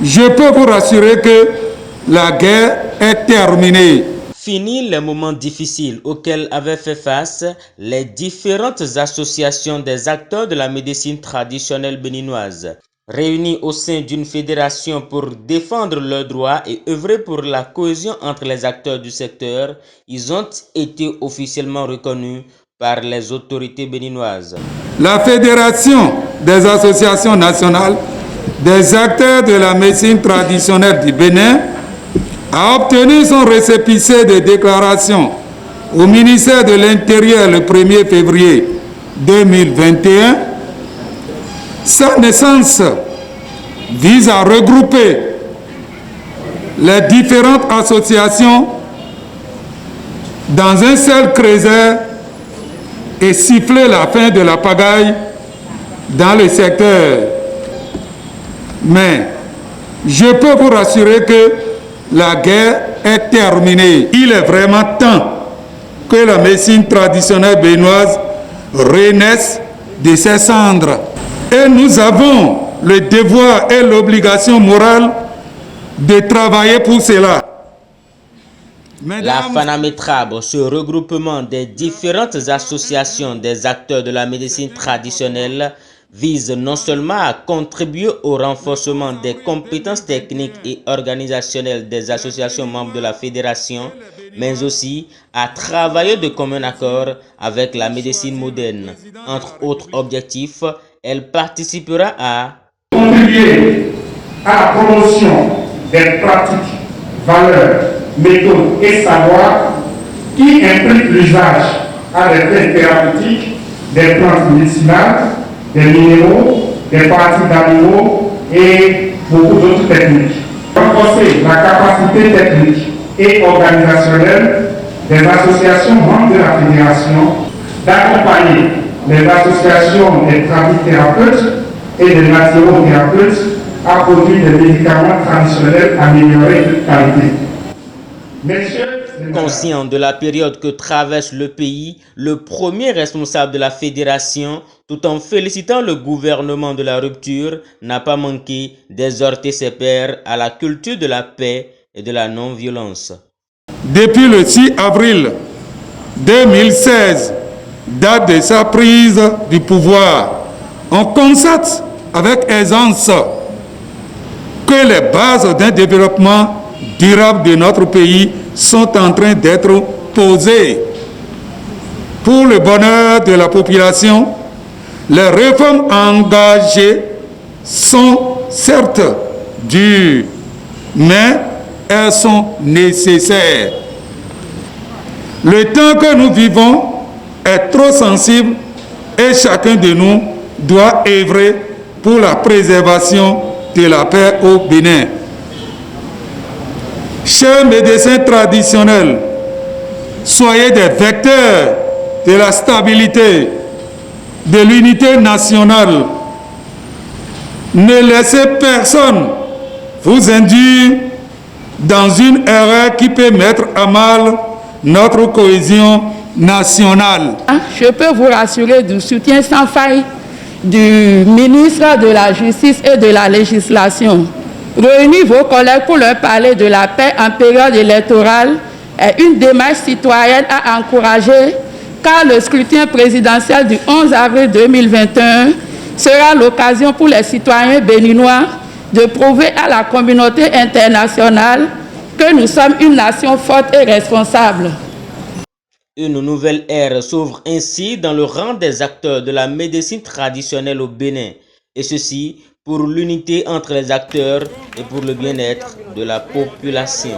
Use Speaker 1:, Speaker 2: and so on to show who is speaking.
Speaker 1: Je peux vous rassurer que la guerre est terminée.
Speaker 2: Fini les moments difficiles auxquels avaient fait face les différentes associations des acteurs de la médecine traditionnelle béninoise. Réunis au sein d'une fédération pour défendre leurs droits et œuvrer pour la cohésion entre les acteurs du secteur, ils ont été officiellement reconnus par les autorités béninoises.
Speaker 1: La Fédération des associations nationales des acteurs de la médecine traditionnelle du Bénin a obtenu son récépissé de déclaration au ministère de l'Intérieur le 1er février 2021. Sa naissance vise à regrouper les différentes associations dans un seul creuset et siffler la fin de la pagaille dans le secteur. Mais je peux vous rassurer que la guerre est terminée. Il est vraiment temps que la médecine traditionnelle béninoise renaisse de ses cendres. Et nous avons le devoir et l'obligation morale de travailler pour cela.
Speaker 2: La FANAMETRAB, ce regroupement des différentes associations des acteurs de la médecine traditionnelle, vise non seulement à contribuer au renforcement des compétences techniques et organisationnelles des associations membres de la fédération, mais aussi à travailler de commun accord avec la médecine moderne. Entre autres objectifs, elle participera à
Speaker 3: contribuer à la promotion des pratiques, valeurs, méthodes et savoirs qui impliquent l'usage à des fins thérapeutiques des plantes médicinales, des minéraux, des parties d'animaux et beaucoup d'autres techniques. Renforcer la capacité technique et organisationnelle des associations membres de la fédération, d'accompagner les associations des tradithérapeutes et des naturothérapeutes à produire des médicaments traditionnels améliorés de qualité.
Speaker 2: Conscient de la période que traverse le pays, le premier responsable de la fédération, tout en félicitant le gouvernement de la rupture, n'a pas manqué d'exhorter ses pairs à la culture de la paix et de la non-violence.
Speaker 1: Depuis le 6 avril 2016, date de sa prise du pouvoir, on constate avec aisance que les bases d'un développement durable de notre pays sont en train d'être posées. Pour le bonheur de la population, les réformes engagées sont certes dures, mais elles sont nécessaires. Le temps que nous vivons est trop sensible et chacun de nous doit œuvrer pour la préservation de la paix au Bénin. Chers médecins traditionnels, soyez des vecteurs de la stabilité, de l'unité nationale. Ne laissez personne vous induire dans une erreur qui peut mettre à mal notre cohésion nationale.
Speaker 4: Je peux vous rassurer du soutien sans faille du ministre de la Justice et de la Législation. Réunis vos collègues pour leur parler de la paix en période électorale est une démarche citoyenne à encourager, car le scrutin présidentiel du 11 avril 2021 sera l'occasion pour les citoyens béninois de prouver à la communauté internationale que nous sommes une nation forte et responsable.
Speaker 2: Une nouvelle ère s'ouvre ainsi dans le rang des acteurs de la médecine traditionnelle au Bénin, et ceci pour l'unité entre les acteurs et pour le bien-être de la population.